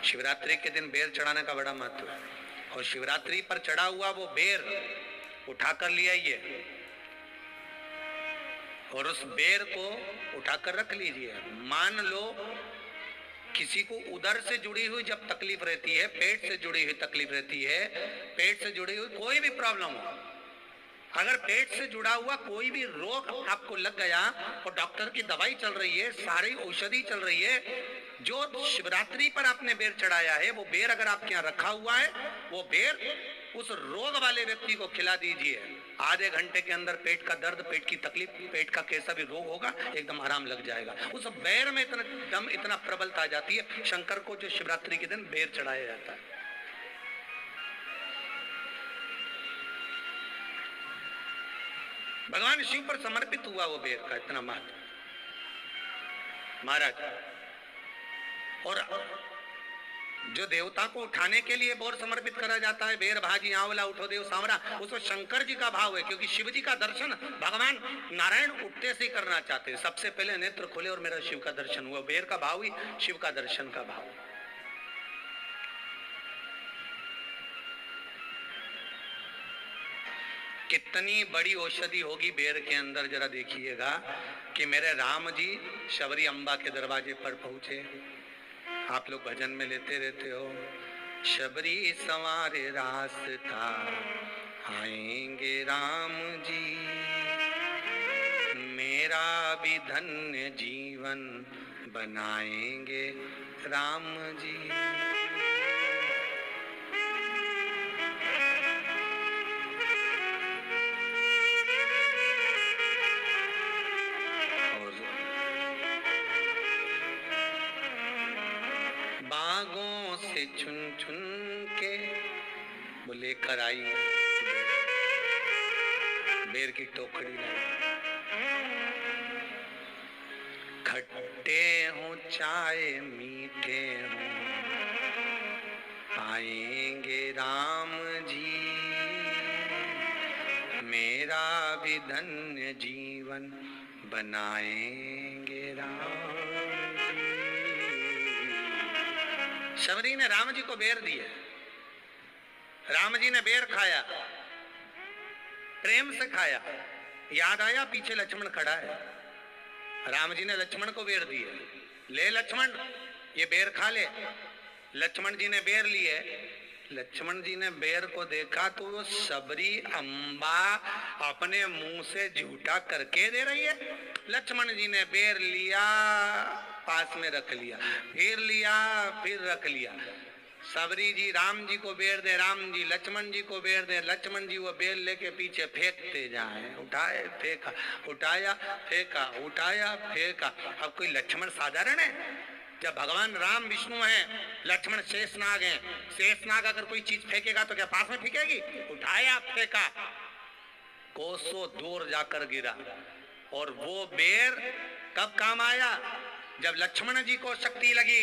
शिवरात्रि के दिन बेर चढ़ाने का बड़ा महत्व है। और शिवरात्रि पर चढ़ा हुआ वो बेर उठाकर ले आइए और उस बेर को उठाकर रख लीजिए। मान लो किसी को उदर से जुड़ी हुई जब तकलीफ रहती है, पेट से जुड़ी हुई तकलीफ रहती है, पेट से जुड़ी हुई कोई भी प्रॉब्लम हो, अगर पेट से जुड़ा हुआ कोई भी रोग आपको लग गया और डॉक्टर की दवाई चल रही है, सारी औषधि चल रही है, जो शिवरात्रि पर आपने बेर चढ़ाया है वो बेर अगर आपके यहाँ रखा हुआ है, वो बेर उस रोग वाले व्यक्ति को खिला दीजिए। आधे घंटे के अंदर पेट का दर्द, पेट की तकलीफ, पेट का कैसा भी रोग होगा एकदम आराम लग जाएगा। उस बेर में इतना दम, इतना प्रबलता आ जाती है शंकर को जो शिवरात्रि के दिन बेर चढ़ाया जाता है। भगवान शिव पर समर्पित हुआ वो बेर का इतना महत्व महाराज। और जो देवता को उठाने के लिए बोर समर्पित करा जाता है, बेर भाजी आंवला उठो देव सांवरा, उसमें शंकर जी का भाव है, क्योंकि शिव जी का दर्शन भगवान नारायण उठते से ही करना चाहते हैं। सबसे पहले नेत्र खोले और मेरा शिव का दर्शन हुआ। बेर का भाव ही शिव का दर्शन का भाव। कितनी बड़ी औषधि होगी बेर के अंदर, जरा देखिएगा कि मेरे राम जी शबरी अम्बा के दरवाजे पर पहुंचे। आप लोग भजन में लेते रहते हो, शबरी संवारे रास्ता आएंगे राम जी, मेरा भी धन्य जीवन बनाएंगे राम जी। बागों से चुन चुन के वो लेकर आई बेर की टोकरी लाई। खट्टे हो चाहे मीठे हो आएंगे राम जी, मेरा भी धन्य जीवन बनाएंगे राम। शबरी ने राम जी को बेर दिए, राम जी ने बेर खाया, प्रेम से खाया। याद आया पीछे लक्ष्मण खड़ा है, राम जी ने लक्ष्मण को बेर दिए, ले लक्ष्मण ये बेर खा ले। लक्ष्मण जी ने बेर लिए, लक्ष्मण जी ने बेर को देखा तो वो शबरी अम्बा अपने मुंह से झूठा करके दे रही है। लक्ष्मण जी ने बेर लिया, पास में रख लिया, फिर लिया, फिर रख लिया। शबरी जी राम जी को बेर दे, राम जी लक्ष्मण जी को बेर दे, लक्ष्मण जी वो बेर लेके पीछे फेंकते जाए। उठाए फेंका, उठाया फेंका, उठाया फेंका। अब कोई लक्ष्मण साधारण है? जब भगवान राम विष्णु हैं, लक्ष्मण शेषनाग हैं, शेषनाग अगर कोई चीज फेंकेगा तो क्या पास में फेंकेगी? उठाया फेंका, कोसों दूर जाकर गिरा। और वो बेर कब काम आया? जब लक्ष्मण जी को शक्ति लगी,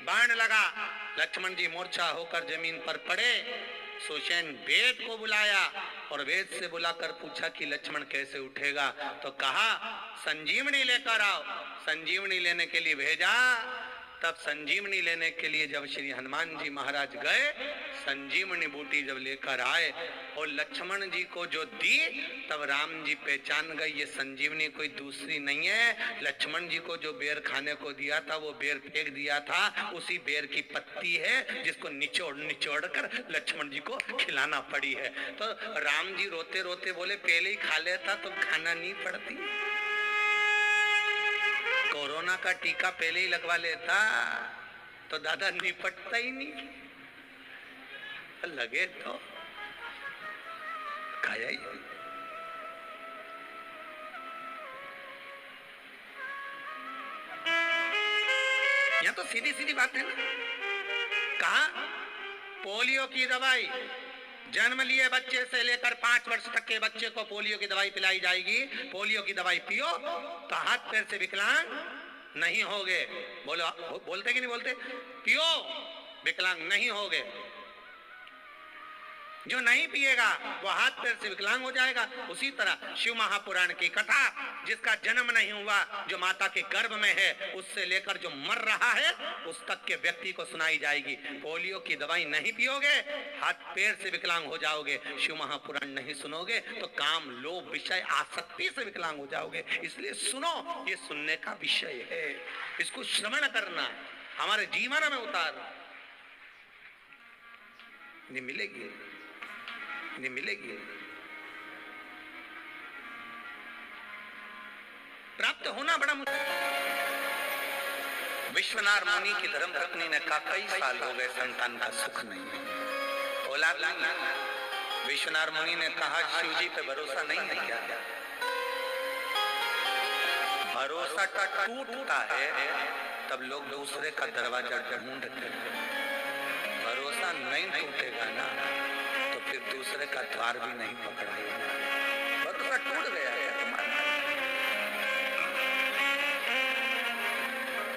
बाण लगा, लक्ष्मण जी मूर्छा होकर जमीन पर पड़े। सुषेण वेद को बुलाया और वेद से बुलाकर पूछा कि लक्ष्मण कैसे उठेगा? तो कहा संजीवनी लेकर आओ। संजीवनी लेने के लिए भेजा। तब संजीवनी लेने के लिए जब श्री हनुमान जी महाराज गए, संजीवनी बूटी जब लेकर आए और लक्ष्मण जी को जो दी, तब राम जी पहचान गए ये संजीवनी कोई दूसरी नहीं है। लक्ष्मण जी को जो बेर खाने को दिया था वो बेर फेंक दिया था, उसी बेर की पत्ती है जिसको निचोड़ निचोड़ कर लक्ष्मण जी को खिलाना पड़ी है। तो राम जी रोते रोते बोले पहले ही खा लेता तो खाना नहीं पड़ती। कोरोना का टीका पहले ही लगवा लेता तो दादा निपटता ही नहीं, लगे तो खाया ही। यह तो सीधी सीधी बात है ना। कहा पोलियो की दवाई जन्म लिए बच्चे से लेकर 5 वर्ष तक के बच्चे को पोलियो की दवाई पिलाई जाएगी। पोलियो की दवाई पियो तो हाथ पैर से विकलांग नहीं होगे। बोलो, बोलते कि नहीं बोलते? पियो विकलांग नहीं होगे। जो नहीं पिएगा वो हाथ पैर से विकलांग हो जाएगा। उसी तरह शिव महापुराण की कथा, जिसका जन्म नहीं हुआ, जो माता के गर्भ में है, उससे लेकर जो मर रहा है उस तक के व्यक्ति को सुनाई जाएगी। पोलियो की दवाई नहीं पियोगे, हाथ पैर से विकलांग हो जाओगे। शिव महापुराण नहीं सुनोगे तो काम, लोभ, विषय, आसक्ति से विकलांग हो जाओगे। इसलिए सुनो, ये सुनने का विषय है, इसको श्रवण करना, हमारे जीवन में उतारना। नहीं मिलेगी, नहीं मिलेगी। प्राप्त होना बड़ा मुश्किल। विश्वनाथ मुनि की धर्म पत्नी ने कहा, कई साल हो गए संतान का सुख नहीं है, औलाद नहीं। विश्वनाथ मुनि ने कहा, शिव जी पे भरोसा नहीं है क्या? भरोसा टूटता है तब लोग दूसरे का दरवाजा ढूंढते हैं। भरोसा नहीं टूटेगा ना तो फिर दूसरे का द्वार भी नहीं पकड़ेगा। भरोसा टूट गया है,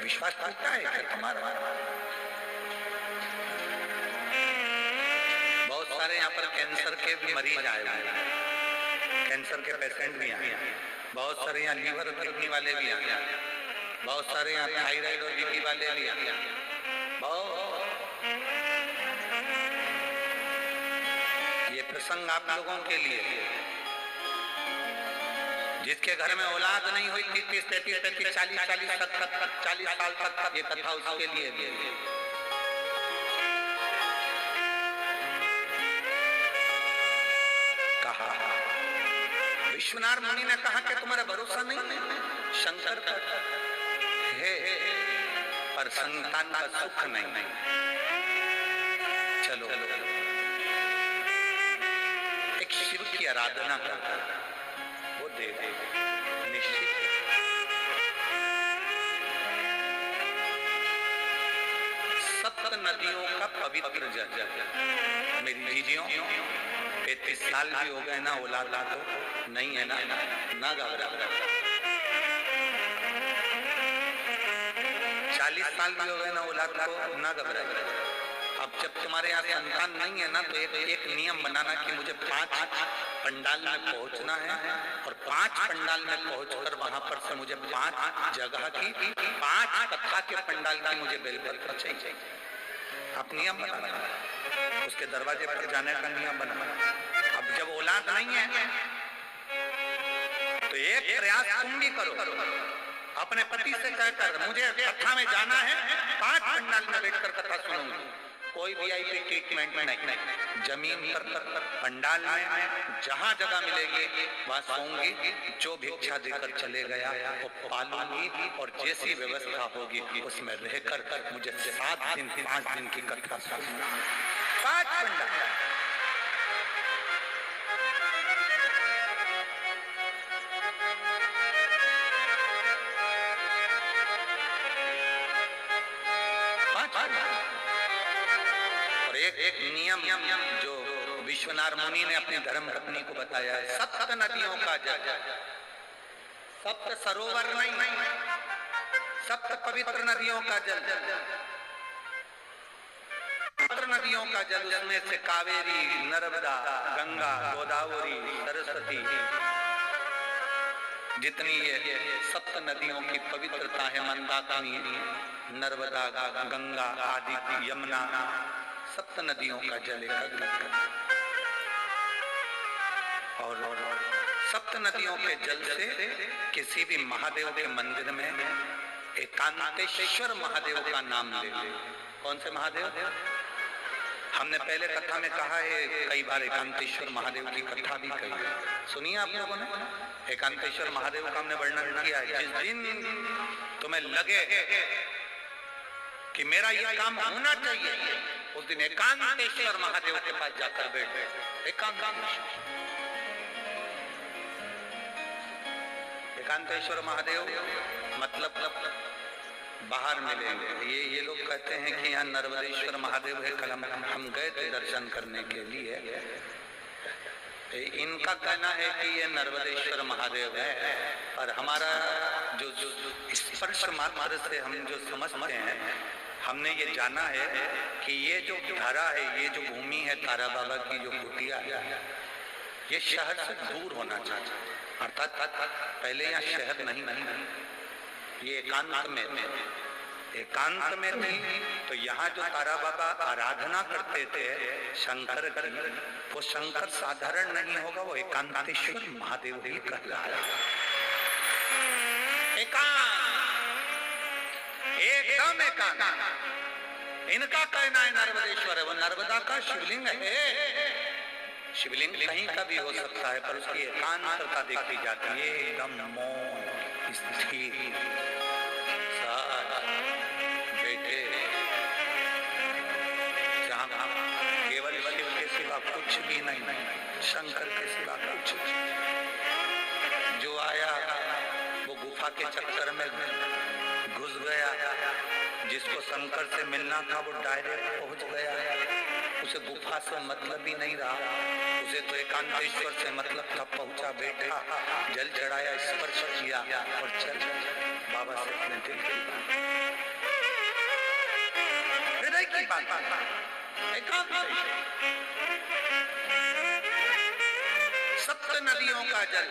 विश्वास टूटा है क्या तुम्हारा? बहुत सारे यहाँ पर कैंसर के भी मरीज आए हुए हैं, कैंसर के पेशेंट भी आए, बहुत सारे यहाँ लीवर किडनी वाले भी आए, बहुत सारे यहाँ थायराइड और बीपी वाले भी आए। बहुत ये प्रसंग आप लोगों के लिए, जिसके घर में औलाद नहीं हुई 30, 33, 40, 40 साल तक, ये कथा उसके लिए भी। कहा विश्वनाथ मुनि ने कहा कि तुम्हारा भरोसा नहीं है शंकर पर है, पर संतान का सुख नहीं। चलो एक शिव की आराधना करता, वो दे निश्चित। सप्त नदियों का पवित्र जल, मेरी जीजियों 35 साल भी हो गए ना, औलाद तो नहीं है ना घबरा। 40 साल भी हो गए ना, औलाद को ना घबरा। अब जब तुम्हारे यहाँ संतान नहीं है ना तो एक नियम बनाना कि मुझे 5 पंडाल में पहुंचना है, और 5 पंडाल में पहुंचकर वहां पर से मुझे 5 जगह की 5 कथा के पंडाल की मुझे बेलपत्र चाहिए। आप नियम बनाना, उसके दरवाजे पर जाने का नियम बनाना। अब जब औलाद नहीं है तो एक प्रयास तुम भी करो, अपने पति से कहकर मुझे कथा में जाना है, 5 पंडाल में बैठकर कथा सुनूंगा। कोई VIP ट्रीटमेंट नहीं, जमीन पर पंडाल में जहां जगह मिलेगी वहां सोऊंगी, जो भिक्षा देकर चले गया वो पालूंगी, और जैसी व्यवस्था होगी उसमें रहकर मुझे 7 दिन 5 दिन की कथा सुनूंगी। 5 पंडाल। एक नियम जो विश्वनाथ मुनि ने अपनी धर्म पत्नी को बताया है, 7 नदियों का जल, 7 सरोवर नहीं, 7 पवित्र नदियों का जल, पवित्र नदियों का जल, उसमें से कावेरी, नर्मदा, गंगा, गोदावरी, सरस्वती, जितनी ये 7 नदियों की पवित्रता है, मंदाकिनी, नर्मदा, गंगा आदि, यमुना, 7 नदियों का जल एकत्र कर, और 7 नदियों के जल से किसी भी महादेव के मंदिर में एकांतेश्वर महादेव का नाम ले ले। कौन से महादेव? हमने पहले कथा में कहा है, कई बार एकांतेश्वर महादेव की कथा भी कही है, सुनिए आप लोगों ने। एकांतेश्वर महादेव का हमने वर्णन किया है। जिस दिन तुम्हें लगे कि मेरा ये काम होना चाहिए, उस दिन एकांतेश्वर महादेव के पास जाकर बैठ। एकांतेश्वर महादेव मतलब बाहर मिलेंगे। ये लोग कहते हैं कि यहाँ नर्मदेश्वर महादेव है, कल हम गए थे दर्शन करने के लिए। इनका कहना है कि ये नर्मदेश्वर महादेव है, और हमारा जो स्पर्श मात्र से हम जो समझते हैं, हमने ये जाना है कि ये जो धरा है, ये जो भूमि है तारा बाबा की जो कुटिया है, ये शहर से दूर होना चाहिए। अर्थात पहले यहाँ शहर नहीं, ये एकांत में थी। तो यहाँ जो तारा बाबा आराधना करते थे शंकर की, वो शंकर साधारण नहीं होगा, वो एकांतेश्वर महादेव ही कहलाया। एकदम एकांत। इनका कहना है नर्मदेश्वर है, वो नर्मदा का शिवलिंग है। शिवलिंग कहीं का भी हो सकता है, पर उसकी एकांतता देखी जाती है, एकदम मौन स्थिर। बेटे जहाँ केवल शिव के सिवा कुछ भी नहीं, शंकर के सिवा कुछ। जो आया वो गुफा के चक्कर में घुस गया, जिसको शंकर से मिलना था वो डायरेक्ट पहुंच गया। उसे गुफा से मतलब ही नहीं रहा, उसे तो एकांतेश्वर से मतलब था। पहुंचा, बैठा, जल चढ़ाया, स्पर्श किया और चल बाबा से अपने दिल की बात, हृदय की बात, सप्त नदियों का जल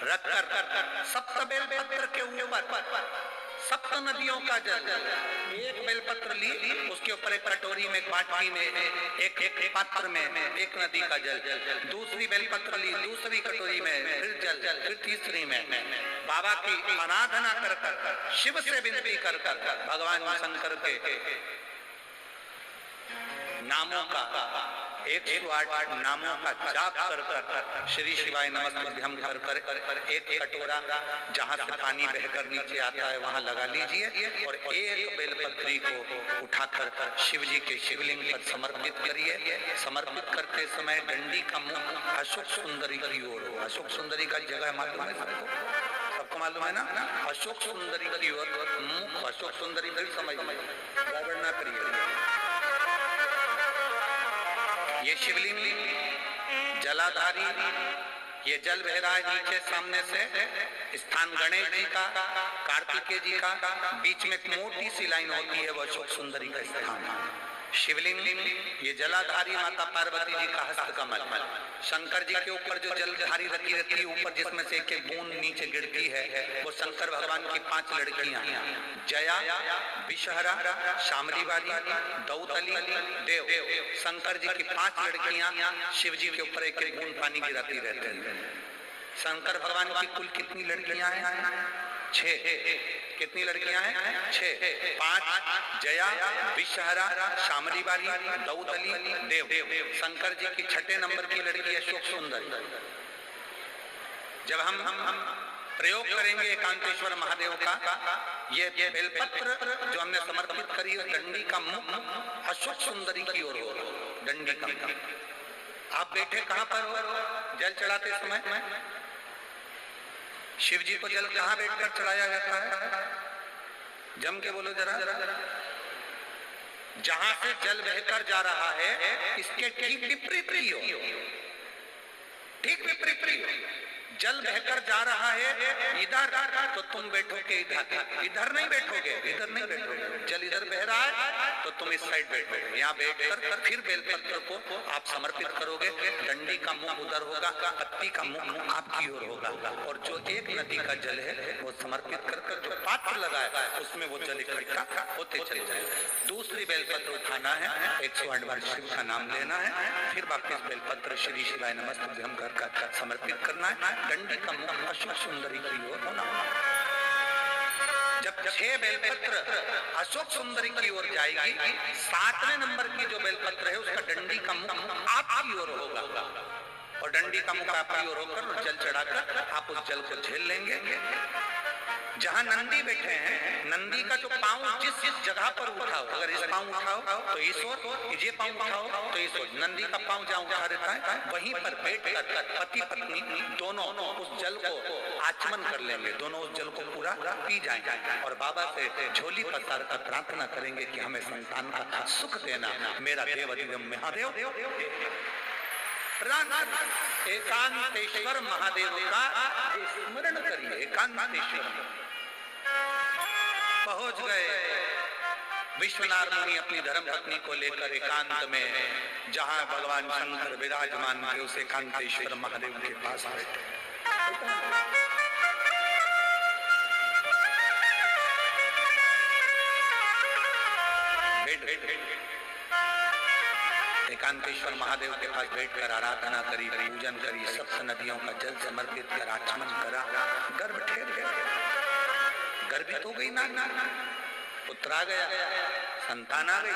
रख कर सप्त बेलपत्र के ऊपर, सप्त नदियों का जल, एक बेलपत्र ली, उसके ऊपर एक कटोरी में, एक बाटी में, एक पात्र में एक नदी का जल, दूसरी बेलपत्र ली, दूसरी कटोरी में फिर जल, फिर तीसरी में बाबा की आराधना कर शिव से विनती कर भगवान शंकर के नामों का 108 नामों का जाप कर श्री शिवाय नमस्तुभ्यं कर एक कटोरा जहाँ से पानी बहकर नीचे आता है वहाँ लगा लीजिए और एक बेलपत्री को उठाकर शिव जी के शिवलिंग पर समर्पित करिए। समर्पित करते समय डंडी का मुख अशोक सुंदरी की ओर हो। अशोक सुंदरी का जगह मालूम है सबको मालूम है ना? अशोक सुंदरी की ओर मुख, अशोक सुंदरी भी समझ गड़बड़ ना करिए। ये शिवलिंग जलाधारी, ये जल बह रहा है नीचे सामने से, स्थान गणेश जी का, कार्तिकेय जी का, बीच में एक मोटी सी लाइन होती है, वो अशोक सुंदरी का स्थान। शिवलिंग ये जलाधारी माता पार्वती जी का हस्त कमल, शंकर जी के ऊपर जो जलधारी रखी रहती है ऊपर, जिसमें से एक बूंद नीचे गिरती है, वो शंकर भगवान की 5 लड़कियां, जया, विषहरा, शामली वाली, दौतली, देव। शंकर जी की 5 लड़कियां शिव जी के ऊपर एक बूंद पानी गिराती रहते हैं। शंकर भगवान की कुल कितनी लड़कियां हैं? 6। कितनी लड़कियां हैं? 6। 5 जया, विषहरा, शामली वाली, दौतली, देव। शंकर जी की 6 नंबर की लड़की अशोक सुंदर। जब हम प्रयोग करेंगे एकांतेश्वर महादेव का, ये बेलपत्र जो हमने समर्पित करी है, डंडी का मुख अशोक सुंदरी की ओर हो। डंडी का मुख। आप बैठे कहां पर हो जल चढ़ाते समय? शिव जी को जल कहां बैठकर चढ़ाया जाता है? जम के बोलो जरा। जहां से जल बहकर जा रहा है इसके ठीक विपरीत हो, ठीक विपरीत हो। जल बहकर जा रहा है इधर, तो तुम बैठोगे इधर, इधर नहीं बैठोगे, इधर नहीं बैठोगे। जल इधर बह रहा है तो तुम इस साइड बैठोगे। यहाँ बैठकर फिर बेलपत्र को आप समर्पित करोगे। डंडी का मुख उधर होगा, पत्ती का मुख आपकी ओर होगा, और जो एक नदी का जल है वो समर्पित कर जो पात्र लगाया उसमें वो जल इकट्ठा होते चले जाए। दूसरी बेलपत्र उठाना है, 108 बार शिव का नाम लेना है, फिर वापिस बेलपत्र श्री शिवाय नमस्तुभ्यं कर समर्पित करना है। डंडी का मुख अशोक सुंदरी की ओर होना। जब 6 बेलपत्र अशोक सुंदरी की ओर जाएगी, 7वें नंबर की जो बेलपत्र है उसका डंडी का मुख आपकी ओर होगा, और डंडी का मुख आपकी ओर होकर जल चढ़ाकर आप उस जल को झेल लेंगे। जहां नंदी बैठे हैं, नंदी का जो पांव जिस जगह पर उठाओ, अगर इस पांव उठाओ तो इस ओर, ये पांव उठाओ तो इस ओर, नंदी का पांव जहां उठा रहता है वहीं पर बैठकर पति पत्नी दोनों उस जल को आचमन कर लेंगे, दोनों उस जल को पूरा पी जाएंगे और बाबा से झोली पसार कर प्रार्थना करेंगे कि हमें संतान का सुख देना, मेरा देव महादेव। एकांतेश्वर महादेव का स्मरण करिए। एकांतेश्वर पहुंच गए विश्वनाथ मुनि अपनी धर्म पत्नी को लेकर एकांत में, जहां भगवान शंकर विराजमान थे, उस एकांतेश्वर महादेव के पास बैठे। एकांतेश्वर महादेव के पास बैठकर आराधना करी, पूजन करी, सप्त नदियों का जल समर्पित कर आचमन करा। गर्भ ठहर गया, गर्भित हो गई ना, पुत्र आ गया, संतान आ गई।